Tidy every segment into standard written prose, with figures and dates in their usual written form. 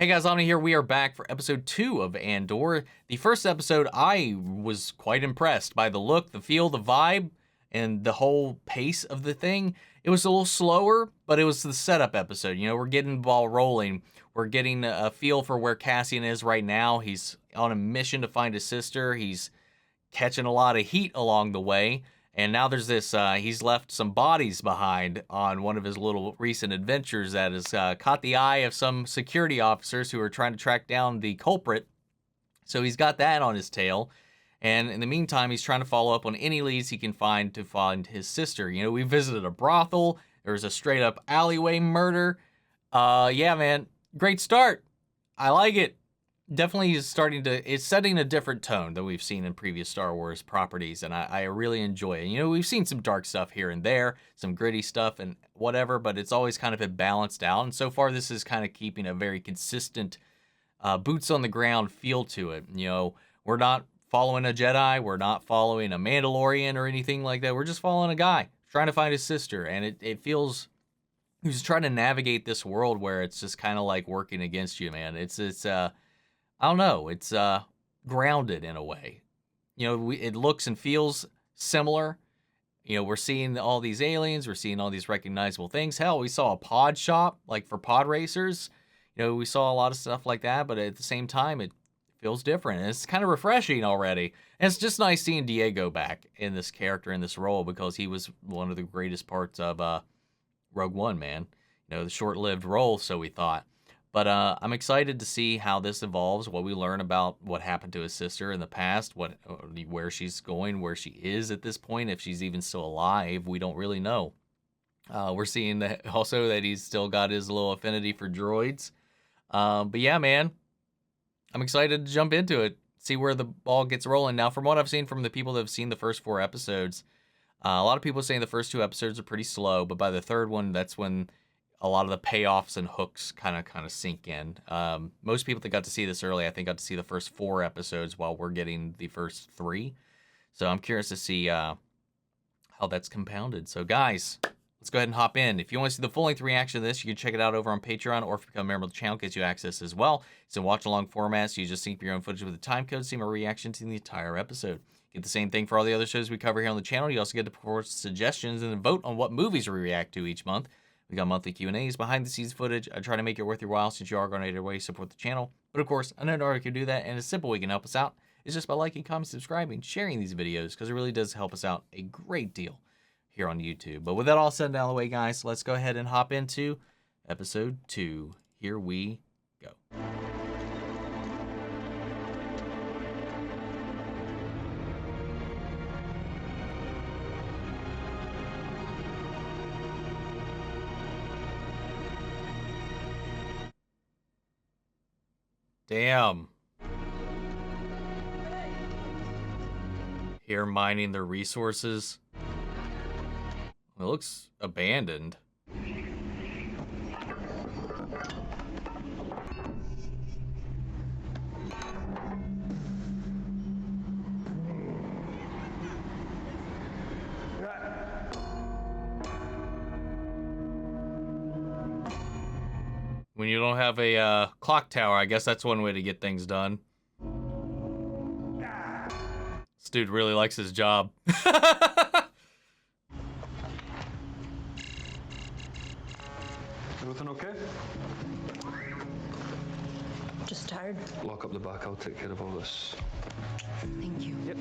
Hey guys, Omni here. We are back for episode 2 of Andor. The first episode, I was quite impressed by the look, the feel, the vibe, and the whole pace of the thing. It was a little slower, but it was the setup episode. You know, we're getting the ball rolling. We're getting a feel for where Cassian is right now. He's on a mission to find his sister. He's catching a lot of heat along the way. And now there's this, he's left some bodies behind on one of his little recent adventures that has caught the eye of some security officers who are trying to track down the culprit. So he's got that on his tail. And in the meantime, he's trying to follow up on any leads he can find to find his sister. You know, we visited a brothel. There was a straight up alleyway murder. Yeah, man, great start. I like it. Definitely is it's setting a different tone than we've seen in previous Star Wars properties, and I really enjoy it. You know, we've seen some dark stuff here and there, some gritty stuff and whatever, but it's always kind of been balanced out, and so far this is kind of keeping a very consistent boots on the ground feel to it. You know, we're not following a Jedi, we're not following a Mandalorian or anything like that, we're just following a guy trying to find his sister, and it feels... He's trying to navigate this world where it's just kind of like working against you, man. It's I don't know, it's grounded in a way. You know, it looks and feels similar. You know, we're seeing all these aliens, we're seeing all these recognizable things. Hell, we saw a pod shop, like for pod racers. You know, we saw a lot of stuff like that, but at the same time, it feels different. And it's kind of refreshing already. And it's just nice seeing Diego back in this character, in this role, because he was one of the greatest parts of Rogue One, man. You know, the short-lived role, so we thought. But I'm excited to see how this evolves, what we learn about what happened to his sister in the past, where she's going, where she is at this point, if she's even still alive. We don't really know. We're seeing that also that he's still got his little affinity for droids. But yeah, man, I'm excited to jump into it, see where the ball gets rolling. Now, from what I've seen from the people that have seen the first 4 episodes, a lot of people are saying the first 2 episodes are pretty slow, but by the third one, that's when a lot of the payoffs and hooks kind of sink in. Most people that got to see this early, I think, got to see the first 4 episodes while we're getting the first 3. So I'm curious to see how that's compounded. So guys, let's go ahead and hop in. If you want to see the full-length reaction to this, you can check it out over on Patreon, or if you become a member of the channel, it gets you access as well. It's in watch-along format, so you just sync your own footage with the time code, see my reaction to the entire episode. Get the same thing for all the other shows we cover here on the channel. You also get to post suggestions and vote on what movies we react to each month. We got monthly Q&As, behind-the-scenes footage. I try to make it worth your while since you are going to either way support the channel. But of course, another way you can do that, and it's simple way you can help us out, is just by liking, commenting, subscribing, sharing these videos, because it really does help us out a great deal here on YouTube. But with that all said and down the way, guys, let's go ahead and hop into episode 2. Here we go. Damn. Here mining their resources. It looks abandoned. When you don't have a clock tower, I guess that's one way to get things done. This dude really likes his job. Everything okay? Just tired. Lock up the back, I'll take care of all this. Thank you. Yep.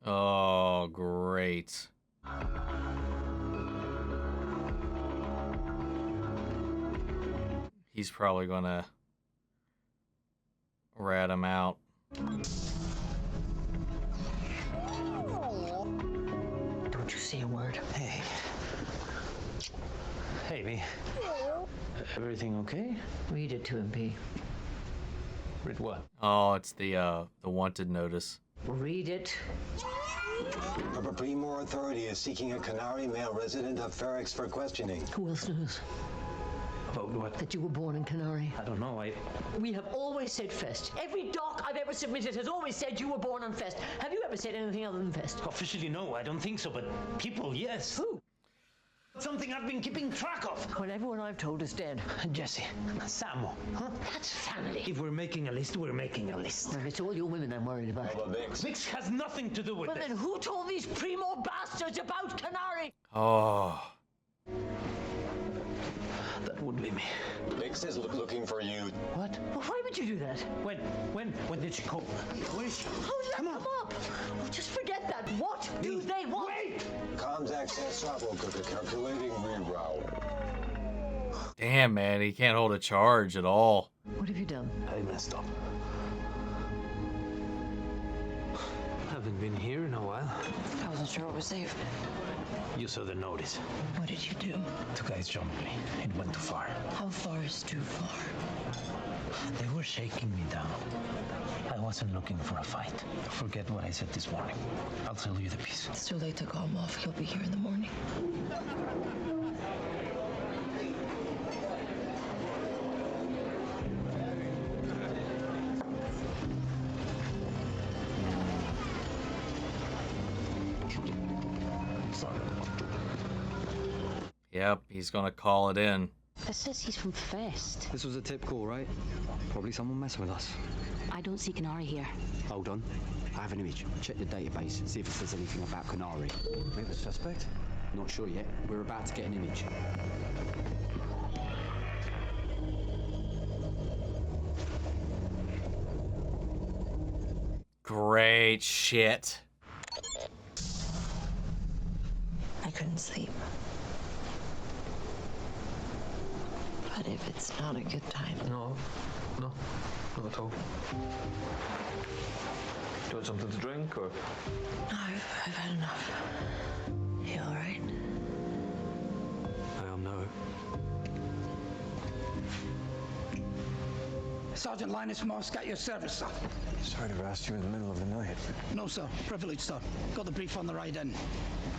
Oh, great. He's probably gonna rat him out. Don't you say a word. Hey. Hey, me. Everything okay? Read it to him, P. Read what? Oh, it's the wanted notice. Read it. Upper Primor Authority is seeking a Canary male resident of Ferrix for questioning. Who else knows? About what? That you were born in Canary. I don't know. We have always said Fest. Every doc I've ever submitted has always said you were born on Fest. Have you ever said anything other than Fest? Officially, no, I don't think so, but people, yes. Who? Something I've been keeping track of. Well, everyone I've told is dead. Jesse, Samo, huh? That's family. If we're making a list, we're making a list. Well, it's all you women I'm worried about. Vix has nothing to do with Well, this. then who told these primo bastards about Canary? Oh. That would be me. Vix is looking for you. What? Well, why would you do that? When did she call? Where is she? Oh, let them up. Oh, just forget that. What do they want? Wait! Comms access software cooker calculating reroute. Damn, man, he can't hold a charge at all. What have you done? I messed up. Haven't been here in a while. I wasn't sure it was safe. You saw the notice. What did you do? Two guys jumped me. It went too far. How far is too far? They were shaking me down. I wasn't looking for a fight. Forget what I said this morning. I'll tell you the piece. It's too late to call him off. He'll be here in the morning. Yep, he's gonna call it in. This says he's from Fest. This was a tip call, right? Probably someone messing with us. I don't see Canary here. Hold on. I have an image. Check the database. See if it says anything about Canary. We have a suspect? Not sure yet. We're about to get an image. Great shit. I couldn't sleep. But if it's not a good time, No, not at all. Do you want something to drink, or? I've had enough. You all right? I am now. Sergeant Linus Moss, at your service, sir. Sorry to arrest you in the middle of the night. No, sir. Privilege, sir. Got the brief on the ride in.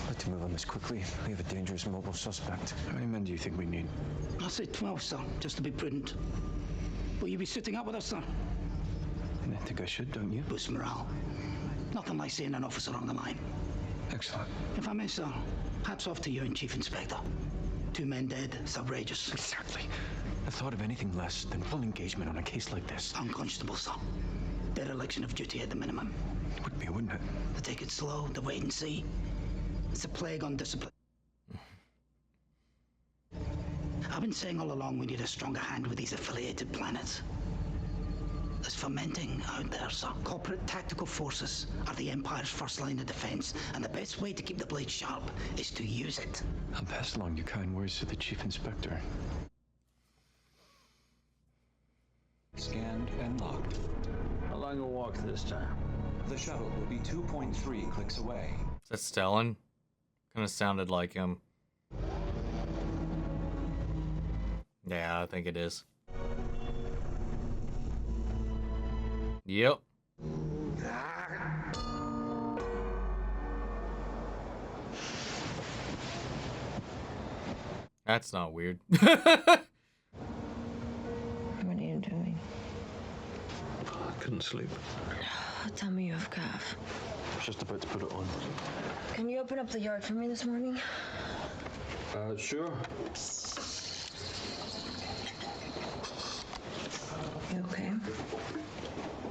I'd like to move on this quickly. We have a dangerous mobile suspect. How many men do you think we need? I say 12, sir, just to be prudent. Will you be sitting up with us, sir? I think I should, don't you? Boost morale. Nothing like seeing an officer on the line. Excellent. If I may, sir, hats off to you and Chief Inspector. 2 men dead, it's outrageous. Exactly. I thought of anything less than full engagement on a case like this. Unconscionable, sir. Dereliction of duty at the minimum. It would be, wouldn't it? To take it slow, to wait and see. It's a plague on discipline. I've been saying all along we need a stronger hand with these affiliated planets. There's fermenting out there, sir. Corporate tactical forces are the Empire's first line of defense, and the best way to keep the blade sharp is to use it. I'll pass along your kind words to the Chief Inspector. Scanned and locked. How long a walk this time? The shuttle will be 2.3 clicks away. Is that Stellan? Kinda sounded like him. Yeah, I think it is. Yep. That's not weird. What are you doing? I couldn't sleep. Tell me you have calf. I was just about to put it on. Can you open up the yard for me this morning? Sure. You okay?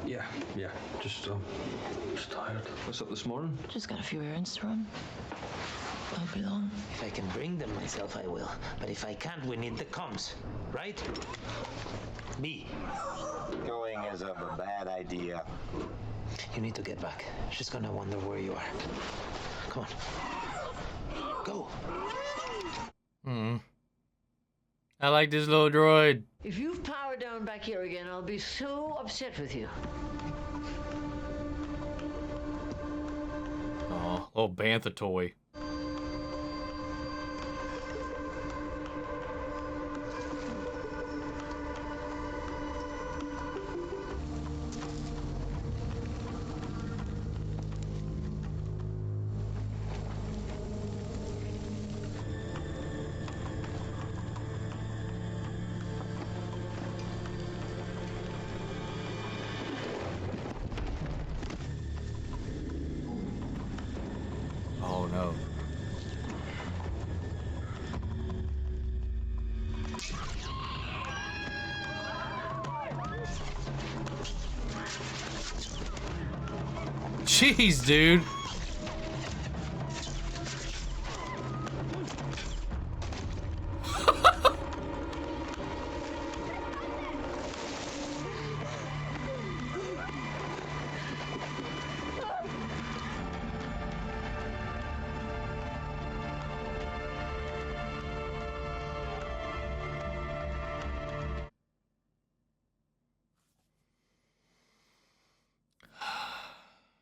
Yeah. Just tired. What's up this morning? Just got a few errands to run. Won't be long. If I can bring them myself, I will. But if I can't, we need the comms, right? Me. Going is a bad idea. You need to get back. She's gonna wonder where you are. Come on. Go. I like this little droid. If you've power down back here again, I'll be so upset with you. Oh, little bantha toy. Jeez, dude.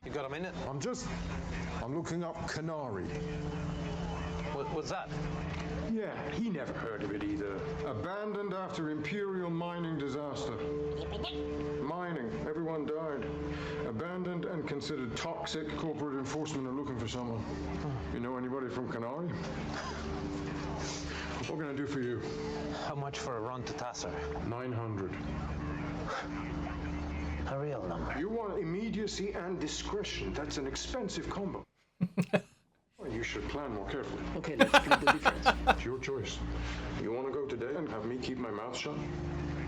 You got a minute? I'm looking up Canary. What's that? Yeah, he never heard of it either. Abandoned after Imperial mining disaster. Mining, everyone died. Abandoned and considered toxic. Corporate enforcement are looking for someone. You know anybody from Canary? What can I do for you? How much for a run to Tasser? 900. A real number. You want immediacy and discretion. That's an expensive combo. Well, you should plan more carefully. Okay, let's split the difference. It's your choice. You want to go today and have me keep my mouth shut?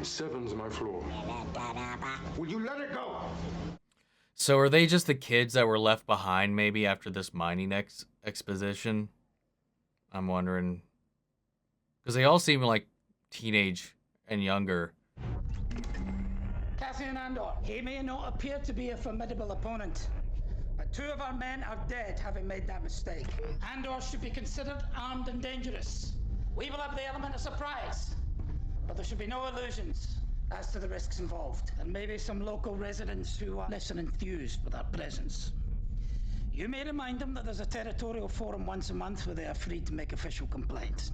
7's my floor. Will you let it go? So are they just the kids that were left behind maybe after this mining exposition? I'm wondering. Because they all seem like teenage and younger. Cassian Andor, he may not appear to be a formidable opponent, but 2 of our men are dead having made that mistake. Andor should be considered armed and dangerous. We will have the element of surprise, but there should be no illusions as to the risks involved, and maybe some local residents who are less than enthused with our presence. You may remind them that there's a territorial forum once a month where they are free to make official complaints.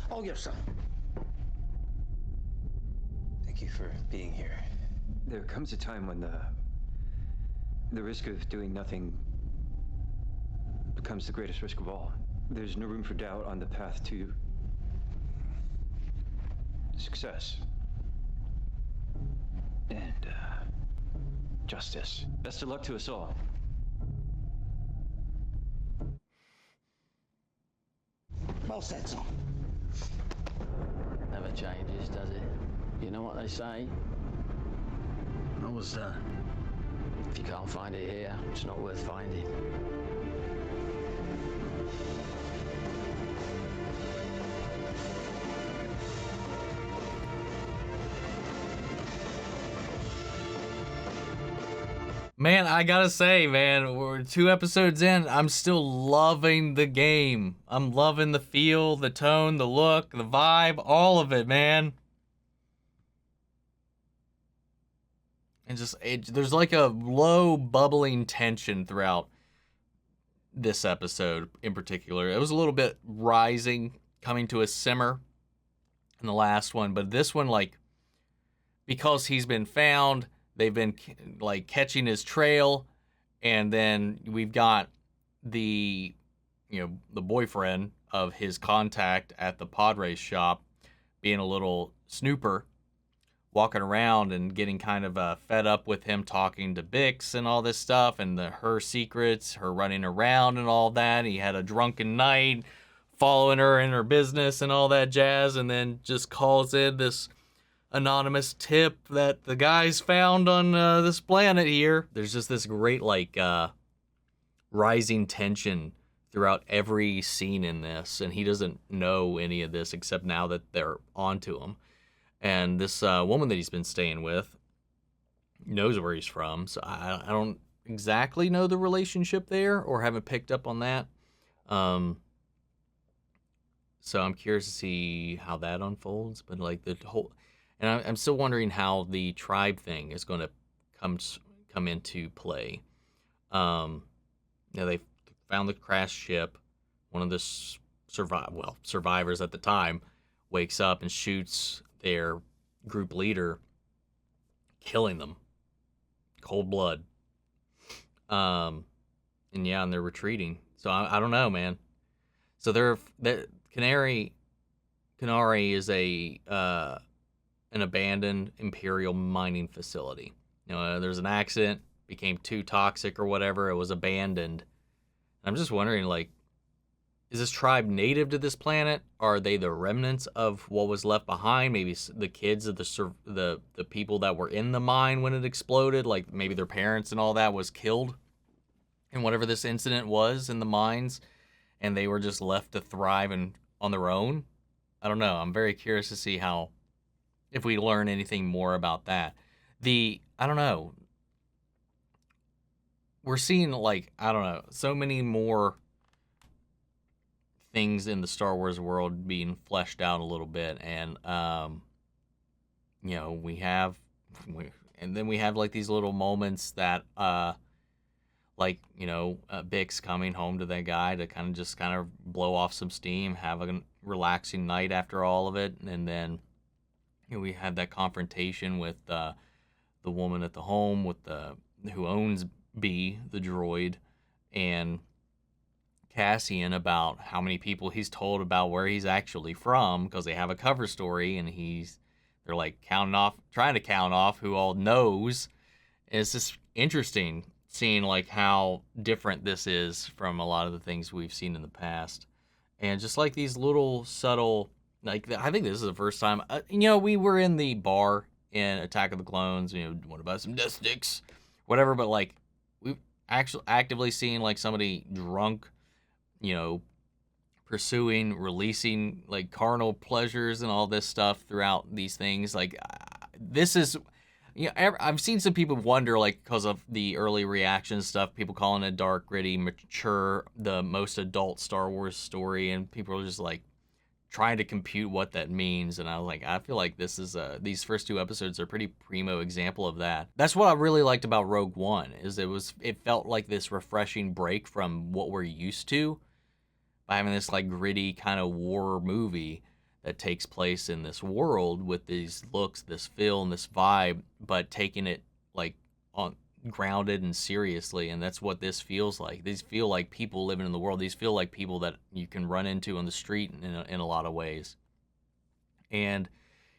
All yours, son. Thank you for being here. There comes a time when the risk of doing nothing becomes the greatest risk of all. There's no room for doubt on the path to success and justice. Best of luck to us all. Well said, son. Never changes, does it? You know what they say? What was that? If you can't find it here, it's not worth finding. Man, I gotta say, man, we're 2 episodes in. I'm still loving the game. I'm loving the feel, the tone, the look, the vibe, all of it, man. And just, there's like a low bubbling tension throughout this episode in particular. It was a little bit rising, coming to a simmer in the last one. But this one, like, because he's been found, they've been like catching his trail, and then we've got the boyfriend of his contact at the pod race shop being a little snooper, walking around and getting kind of fed up with him talking to Bix and all this stuff, and her secrets, her running around and all that. He had a drunken night, following her in her business and all that jazz, and then just calls in this anonymous tip that the guys found on this planet here. There's just this great rising tension throughout every scene in this, and he doesn't know any of this except now that they're onto him. And this woman that he's been staying with knows where he's from, so I don't exactly know the relationship there, or haven't picked up on that. So I'm curious to see how that unfolds, but like the whole... And I'm still wondering how the tribe thing is going to come into play. They found the crashed ship. One of the survivors at the time wakes up and shoots their group leader, killing them. Cold blood. And they're retreating. So I don't know, man. So Canary is an abandoned Imperial mining facility. There's an accident, became too toxic or whatever. It was abandoned. I'm just wondering, like, is this tribe native to this planet? Are they the remnants of what was left behind? Maybe the kids of the people that were in the mine when it exploded, like maybe their parents and all that was killed in whatever this incident was in the mines, and they were just left to thrive and on their own. I don't know. I'm very curious to see if we learn anything more about that. I don't know. We're seeing, like, I don't know, so many more things in the Star Wars world being fleshed out a little bit. And, you know, we have like these little moments that, like, you know, Bix coming home to that guy to kind of blow off some steam, have a relaxing night after all of it. And then, you know, we had that confrontation with the woman at the home with who owns B, the droid, and Cassian about how many people he's told about where he's actually from, because they have a cover story, and they're like trying to count off who all knows. And it's just interesting seeing like how different this is from a lot of the things we've seen in the past, and just like these little subtle, like, I think this is the first time, you know, we were in the bar in Attack of the Clones, you know, want to buy some death sticks, whatever, but like we've actually actively seen like somebody drunk, you know, releasing like carnal pleasures and all this stuff throughout these things. Like, this is, you know, I've seen some people wonder, like, because of the early reaction stuff, people calling it dark, gritty, mature, the most adult Star Wars story, and people are just like trying to compute what that means. And I was like, I feel like this is these first two episodes are a pretty primo example of that. That's what I really liked about Rogue One, is it felt like this refreshing break from what we're used to by having this like gritty kind of war movie that takes place in this world with these looks, this feel, and this vibe, but taking it like on grounded and seriously. And that's what this feels like. These feel like people living in the world. These feel like people that you can run into on the street in a lot of ways. And,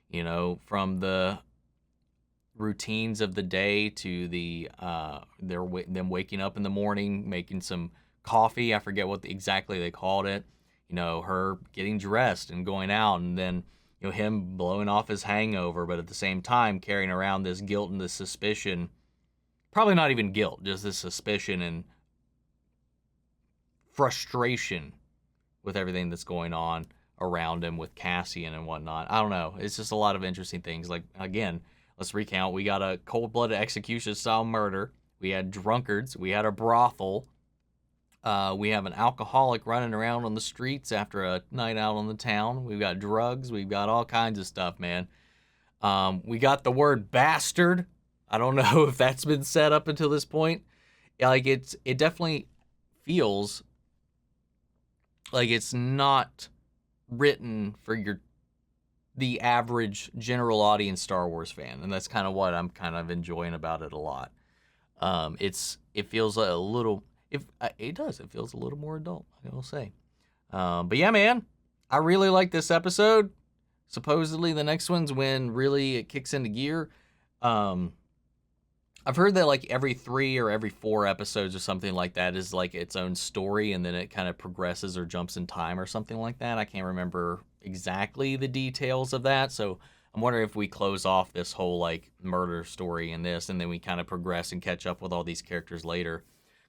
you know, from the routines of the day to them waking up in the morning, making some coffee. I forget what exactly they called it. You know, her getting dressed and going out, and then, you know, him blowing off his hangover, but at the same time carrying around this guilt and this suspicion. Probably not even guilt, just this suspicion and frustration with everything that's going on around him with Cassian and whatnot. I don't know. It's just a lot of interesting things. Like, again, let's recount. We got a cold-blooded execution-style murder. We had drunkards. We had a brothel. We have an alcoholic running around on the streets after a night out on the town. We've got drugs. We've got all kinds of stuff, man. We got the word bastard. I don't know if that's been set up until this point. Like, it definitely feels like it's not written for the average general audience Star Wars fan, and that's kind of what I'm kind of enjoying about it a lot. It feels a little, it feels a little more adult, I will say. But yeah, man, I really like this episode. Supposedly the next one's when really it kicks into gear. I've heard that like every 3 or every 4 episodes or something like that is like its own story, and then it kind of progresses or jumps in time or something like that. I can't remember exactly the details of that, so I'm wondering if we close off this whole like murder story in this, and then we kind of progress and catch up with all these characters later.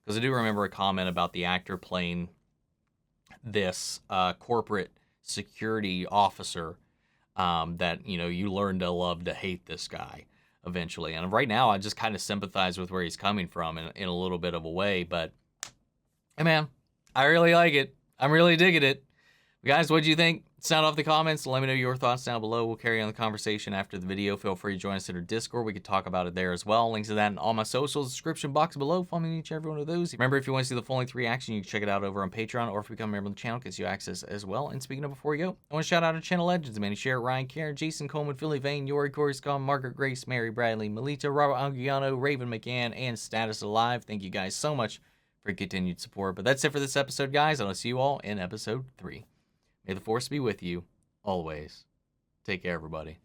Because I do remember a comment about the actor playing this corporate security officer, that, you know, you learn to love to hate this guy eventually. And right now, I just kind of sympathize with where he's coming from in a little bit of a way. But, hey, man, I really like it. I'm really digging it. Guys, what do you think? Sound off the comments. Let me know your thoughts down below. We'll carry on the conversation after the video. Feel free to join us in our Discord. We could talk about it there as well. Links to that in all my socials, description box below. Follow me in each and every one of those. Remember, if you want to see the full-length reaction, you can check it out over on Patreon, or if you become a member of the channel, it gets you access as well. And speaking of before you go, I want to shout out our channel legends: Manny Sherritt, Ryan Karen, Jason Coleman, Philly Vane, Yori Corey Scum, Margaret Grace, Mary Bradley, Melita, Robert Anguiano, Raven McCann, and Status Alive. Thank you guys so much for your continued support. But that's it for this episode, guys. I'll see you all in episode 3. May the Force be with you always. Take care, everybody.